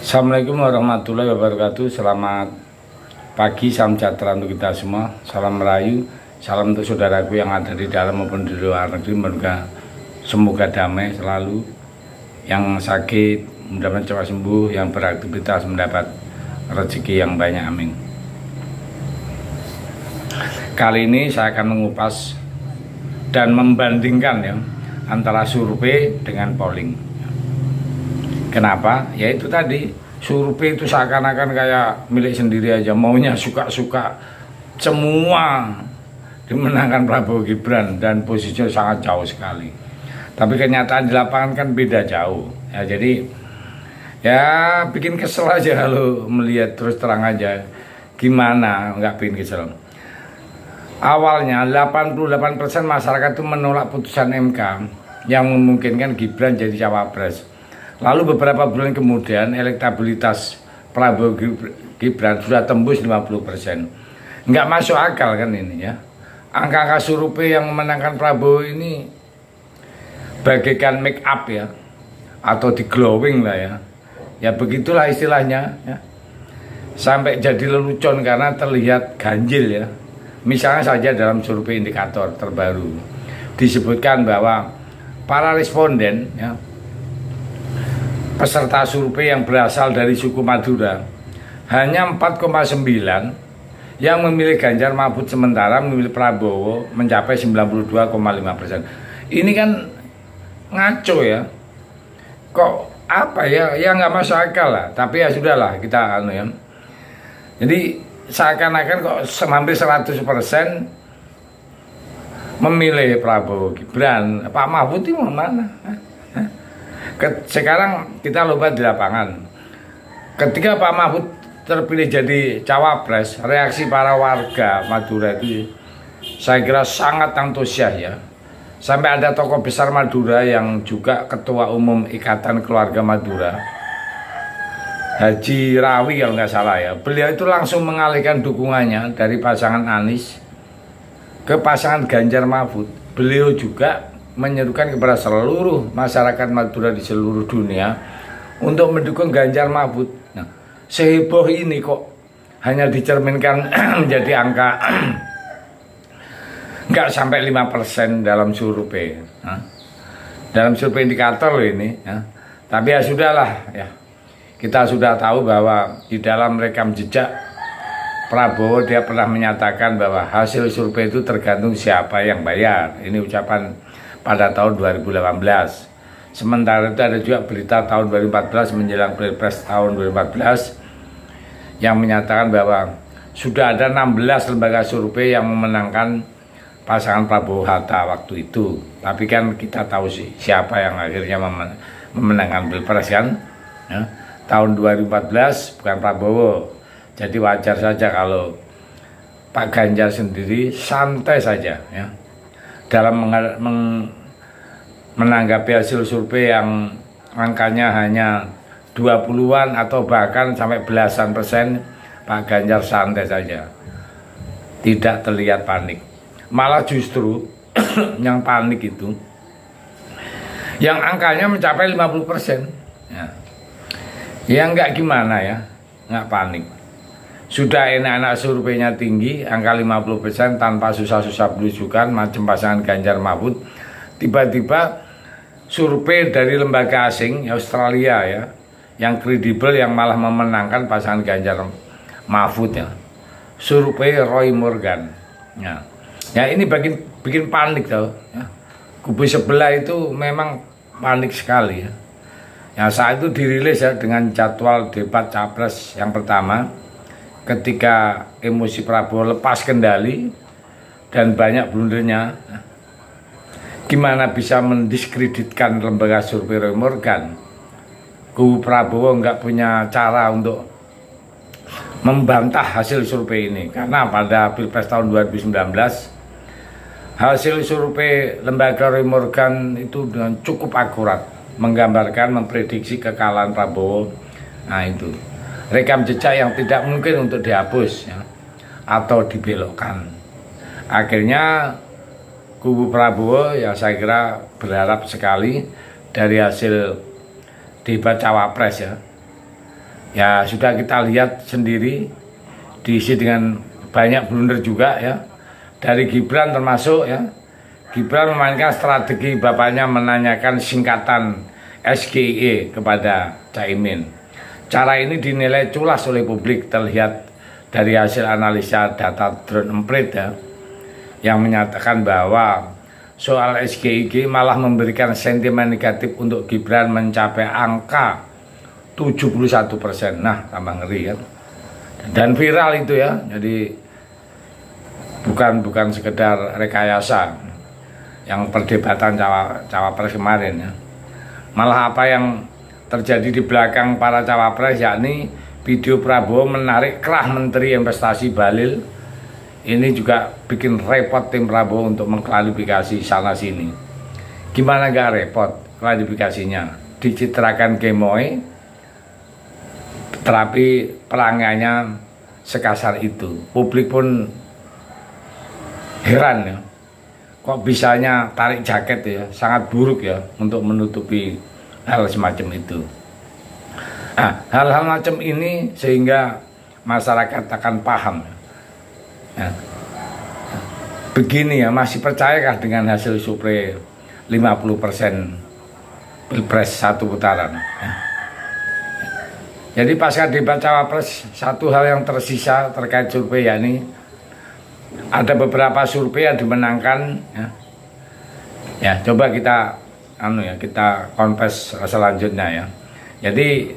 Assalamualaikum warahmatullahi wabarakatuh. Selamat pagi, salam sejahtera untuk kita semua. Salam merayu, salam untuk saudaraku yang ada di dalam maupun di luar negeri. Semoga damai selalu. Yang sakit mudah-mudahan cepat sembuh, yang beraktivitas mendapat rezeki yang banyak, amin. Kali ini saya akan mengupas dan membandingkan ya antara survei dengan polling. Kenapa? Ya itu tadi, survei itu seakan-akan kayak milik sendiri aja, maunya suka-suka semua dimenangkan Prabowo Gibran dan posisinya sangat jauh sekali. Tapi kenyataan di lapangan kan beda jauh. Ya, jadi ya bikin kesel aja kalau melihat, terus terang aja. Gimana nggak bikin kesel? Awalnya 88% masyarakat itu menolak putusan MK yang memungkinkan Gibran jadi cawapres. Lalu beberapa bulan kemudian elektabilitas Prabowo Gibran sudah tembus 50%. Nggak masuk akal kan ini ya. Angka-angka survei yang memenangkan Prabowo ini bagaikan make up ya, atau di glowing lah ya. Ya begitulah istilahnya ya. Sampai jadi lelucon karena terlihat ganjil ya. Misalnya saja dalam survei indikator terbaru disebutkan bahwa para responden ya, peserta survei yang berasal dari suku Madura hanya 4,9 yang memilih Ganjar Mahfud, sementara memilih Prabowo mencapai 92,5%. Ini kan ngaco ya, kok apa ya, ya nggak masuk akal lah. Tapi ya sudahlah, kita ya. Jadi seakan-akan kok hampir 100% memilih Prabowo Gibran. Pak Mahfud itu mana? Sekarang kita lihat di lapangan, ketika Pak Mahfud terpilih jadi cawapres, reaksi para warga Madura itu saya kira sangat antusias ya. Sampai ada tokoh besar Madura yang juga ketua umum Ikatan Keluarga Madura, Haji Rawi kalau nggak salah ya. Beliau itu langsung mengalihkan dukungannya dari pasangan Anies ke pasangan Ganjar Mahfud. Beliau juga menyerukan kepada seluruh masyarakat Madura di seluruh dunia untuk mendukung Ganjar Mahfud. Nah, seheboh ini kok hanya dicerminkan menjadi angka nggak sampai 5% dalam survei. Nah, dalam survei indikator loh ini. Ya. Tapi ya sudahlah ya. Kita sudah tahu bahwa di dalam rekam jejak Prabowo dia pernah menyatakan bahwa hasil survei itu tergantung siapa yang bayar. Ini ucapan pada tahun 2018. Sementara itu ada juga berita tahun 2014 menjelang Pilpres tahun 2014 yang menyatakan bahwa sudah ada 16 lembaga survei yang memenangkan pasangan Prabowo Hatta waktu itu. Tapi kan kita tahu sih siapa yang akhirnya memenangkan Pilpres kan ya. Tahun 2014 bukan Prabowo. Jadi wajar saja kalau Pak Ganjar sendiri santai saja ya dalam menanggapi hasil survei yang angkanya hanya 20-an atau bahkan sampai belasan persen. Pak Ganjar santai saja, tidak terlihat panik. Malah justru yang panik itu yang angkanya mencapai 50% ya nggak gimana ya, nggak panik. Sudah enak-enak surveinya tinggi, angka 50% tanpa susah-susah belusukan macam pasangan Ganjar Mahfud. Tiba-tiba survei dari lembaga asing Australia ya, yang kredibel, yang malah memenangkan pasangan Ganjar Mahfud ya. Survei Roy Morgan. Ya ini bikin panik tau. Ya. Kubu sebelah itu memang panik sekali ya. Ya saat itu dirilis ya dengan jadwal debat capres yang pertama. Ketika emosi Prabowo lepas kendali dan banyak blundernya, gimana bisa mendiskreditkan lembaga survei Roy Morgan? Kubu Prabowo nggak punya cara untuk membantah hasil survei ini, karena pada Pilpres tahun 2019 hasil survei lembaga Roy Morgan itu dengan cukup akurat menggambarkan, memprediksi kekalahan Prabowo. Nah itu rekam jejak yang tidak mungkin untuk dihapus ya, atau dibelokkan. Akhirnya kubu Prabowo ya saya kira berharap sekali dari hasil debat cawapres ya, Ya sudah kita lihat sendiri, diisi dengan banyak blunder juga ya. Dari Gibran termasuk ya. Gibran memainkan strategi bapaknya menanyakan singkatan SGE kepada Caimin. Cara ini dinilai culas oleh publik, terlihat dari hasil analisa data drone emprit ya, yang menyatakan bahwa soal SGIG malah memberikan sentimen negatif untuk Gibran mencapai angka 71%. Nah, tambah ngeri kan. Dan viral itu ya. Jadi bukan sekedar rekayasa yang perdebatan cawapres kemarin ya. Malah apa yang terjadi di belakang para cawapres, yakni video Prabowo menarik kerah Menteri Investasi Bahlil, ini juga bikin repot tim Prabowo untuk mengklarifikasi sana sini. Gimana gak repot klarifikasinya? Dicitrakan gemoy, tetapi pelanggannya sekasar itu. Publik pun heran ya. Kok bisanya tarik jaket ya, sangat buruk ya untuk menutupi hal semacam itu. Nah, hal-hal macam ini sehingga masyarakat akan paham ya. Begini ya, masih percayakah dengan hasil survei 50% Pilpres satu putaran ya. Jadi pasca debat cawapres, satu hal yang tersisa terkait survei yakni ada beberapa survei yang dimenangkan ya. Ya, coba kita kita konfes selanjutnya ya. Jadi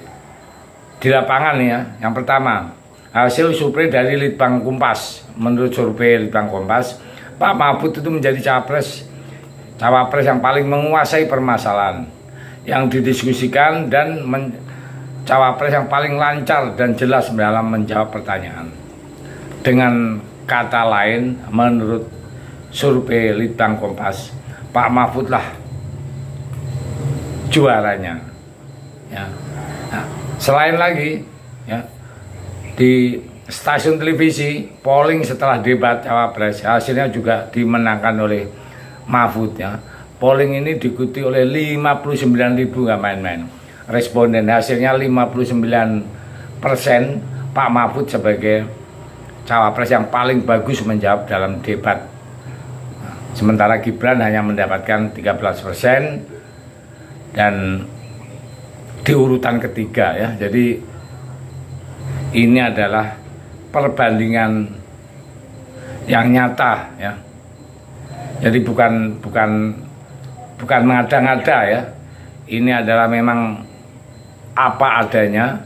di lapangan ya, yang pertama hasil survei dari Litbang Kompas. Menurut survei Litbang Kompas, Pak Mahfud itu menjadi cawapres yang paling menguasai permasalahan yang didiskusikan dan cawapres yang paling lancar dan jelas dalam menjawab pertanyaan. Dengan kata lain, menurut survei Litbang Kompas, Pak Mahfud lah juaranya ya. Nah, selain lagi ya, di stasiun televisi polling setelah debat cawapres hasilnya juga dimenangkan oleh Mahfud ya. Polling ini diikuti oleh 59.000, nggak main-main responden. Hasilnya 59% Pak Mahfud sebagai cawapres yang paling bagus menjawab dalam debat. Sementara Gibran hanya mendapatkan 13% dan di urutan ketiga ya. Jadi ini adalah perbandingan yang nyata ya. Jadi bukan mengada-ngada ya. Ini adalah memang apa adanya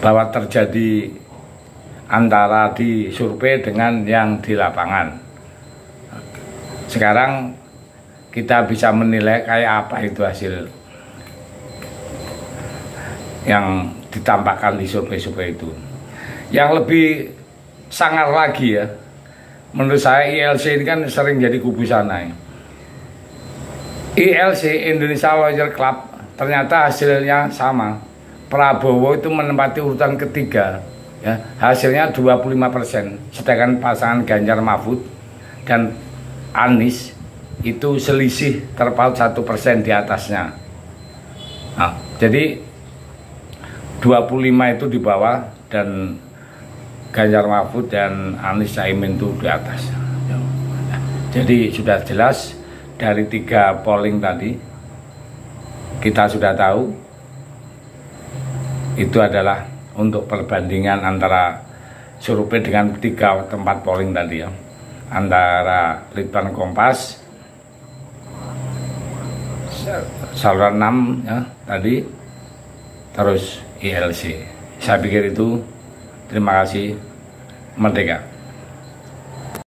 bahwa terjadi antara di survei dengan yang di lapangan. Sekarang kita bisa menilai kayak apa itu hasil yang ditampakkan di survei-survei itu. Yang lebih sangar lagi ya, menurut saya ILC ini kan sering jadi kubu sana ya. ILC, Indonesia Lawyer Club, ternyata hasilnya sama. Prabowo itu menempati urutan ketiga ya, hasilnya 25%, sedangkan pasangan Ganjar Mahfud dan Anies itu selisih terpaut 1% di atasnya. Nah, jadi 25 itu di bawah dan Ganjar Mahfud dan Anies Caimin itu di atas. Jadi sudah jelas dari 3 polling tadi kita sudah tahu itu adalah untuk perbandingan antara survei dengan 3 tempat polling tadi ya, antara Litbang Kompas, saluran 6 ya tadi, terus ILC. Saya pikir itu. Terima kasih. Merdeka.